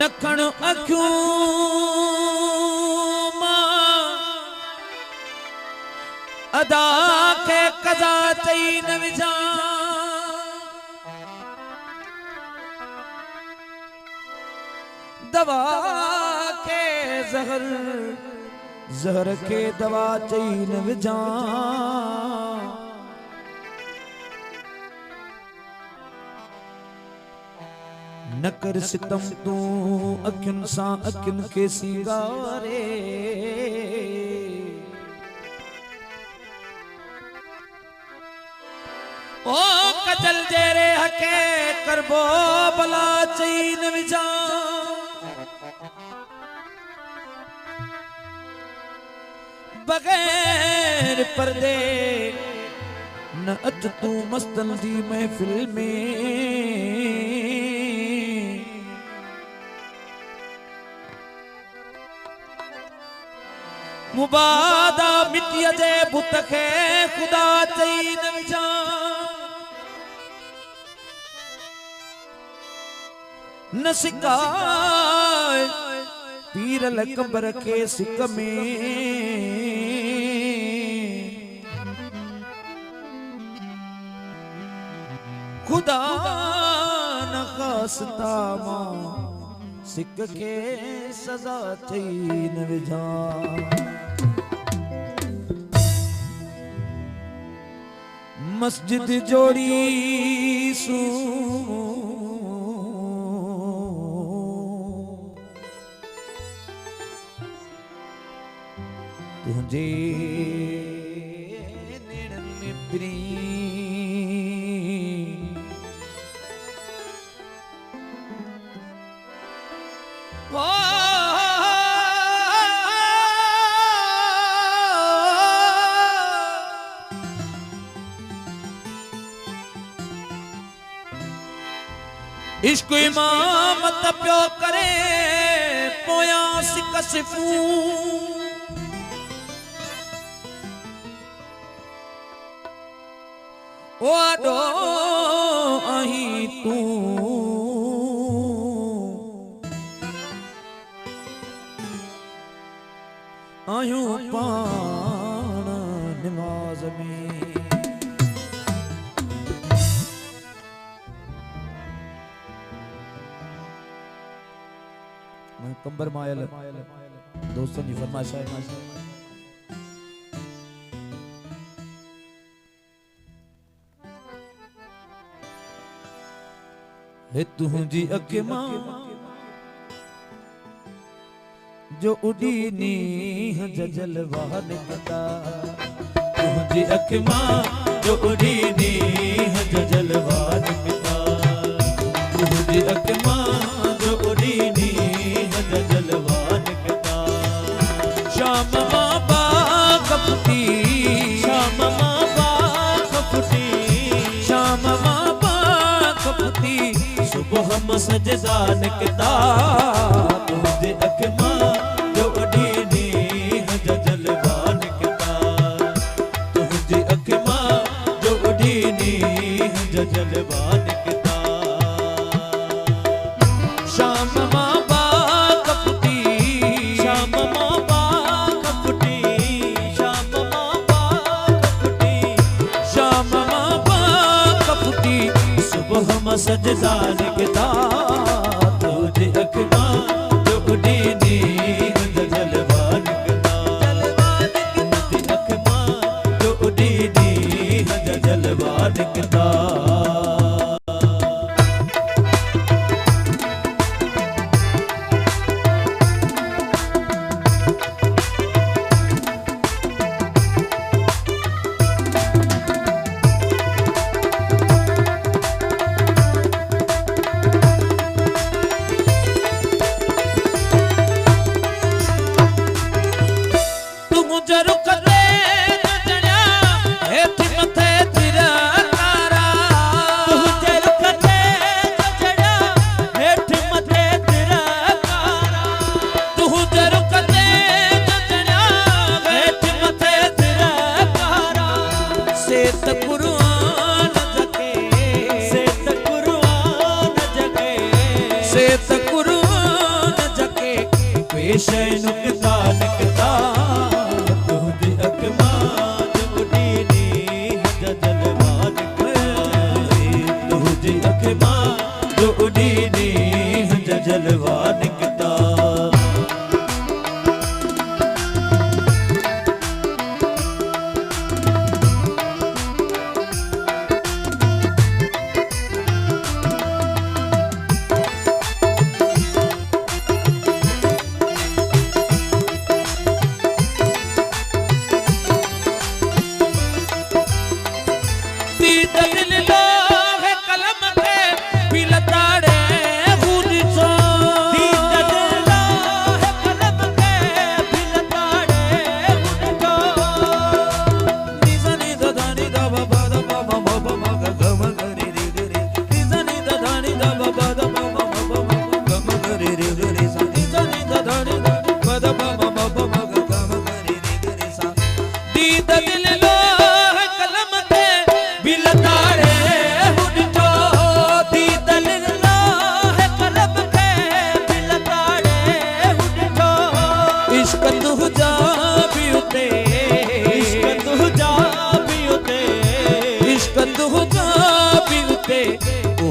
नखण अखियूं अदा के कजा चई न विझां दवा के जहर जहर के दवा चई न विझां न कर सितम तू अखियुन सां अखियुन के सिंगारे ओ कजल जेरे हके करबो भला चई न विझां बगैर पर्दे न अच तू मस्तन दी महफिल में मुबादा मिट्टी जे बुत खे खुदा चई न विझां न सिकाए पीरल कबर के सिक में खुदा न खास्ता मां सिक के सजा चई न विझां मस्जिद जोड़ी सू तुझे नेड़न में प्री इश्क इमामत प्यो करे पोया सिक सिफू ओ आडो अही तू आयूं पान नमाज में मैं कंबर मायल दोस्तों की फरमाइश है तुझी अख मां जो उड़ी नीह जलवा निकता तुझी अख मां जो उड़ी नीह जलवा निकता तुझी अख मां जो उड़ी नीह जलवा निकता शाम मां बाग फुटी शाम मां बाग फुटी शाम मां बाग फुटी सुबह में सजदा निकता तुझे अख मां जो उड़ी नीह जलवा निकता तुझे अख मां जो उड़ी नीह जलवा निकता शाम मां बाग फुटी शाम मां बाग फुटी शाम मां बाग फुटी शाम मां बाग फुटी सुबह में सजदा निकता तुझे अख मां जो उड़ी नीह जलवा निकता तुझे अख मां जो उड़ी नीह जलवा निकता पेश नुकता निकता तुझी अकमा जोड़ी नी जलवान तुझी अकमा जोड़ी नी जलवान निकता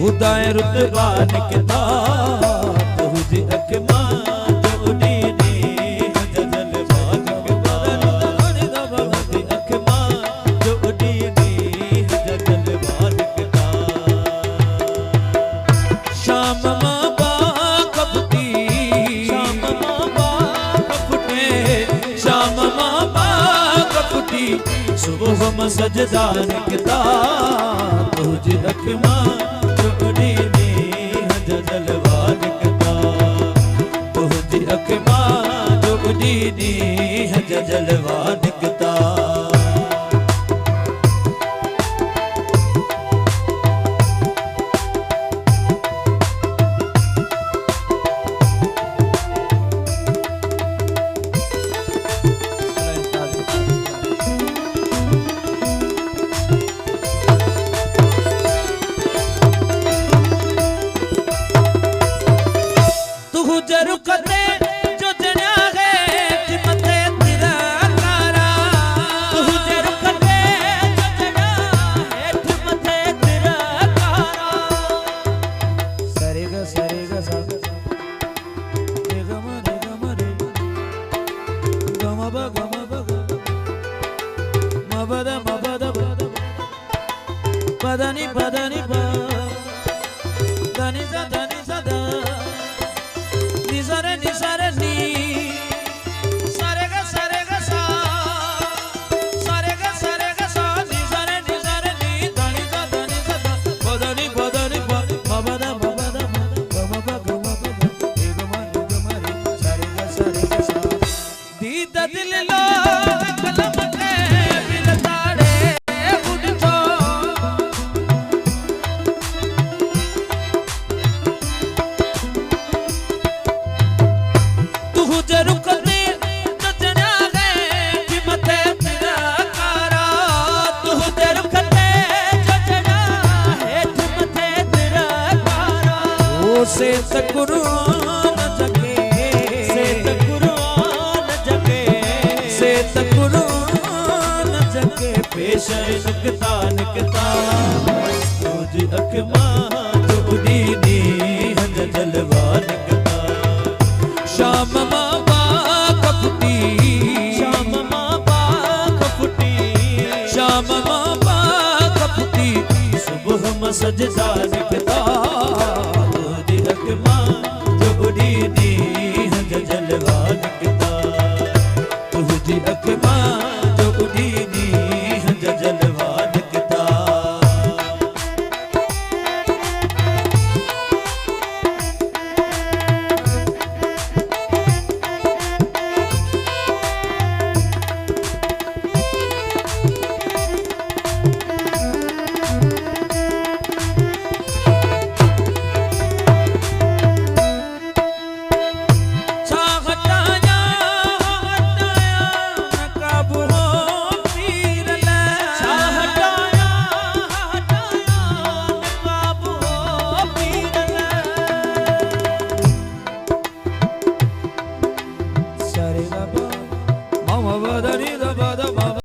उदाय रुतबा निकता तुझी अकमा जोड़ी नी जलवा निकता तुझी अकमा जोड़ी नी जलवा निकता शाम मां बा कपटी शाम मां बा कपटे शाम मां बा कपटी सुबह में सजदा निकता तुझी अकमा जोड़ी नी जलवा निकता तुझी अकमा जोड़ी नी जलवा निकता Badani badani ba dani za da ni sare ni sare ni sare ga sa ni sare ni dani za da badani badani ba mabada mabada mababa gamaba egama re sare ga sa di da dil lo kalam ke bil taade से तकुरान जगे से तकुरान जगे से तकुरान जगे पेश नुकता निकता तुझी अकमा जोड़ी नी जलवा निकता शाम मां बा कपटी शाम मां बा कपटी शाम मां बा कपटी सुबह में सजदा निकता अकमा जोड़ी नी जलवा निकता तुझी अकमा जोड़ी नी जलवा निकता गा पा मम पद नि ध पद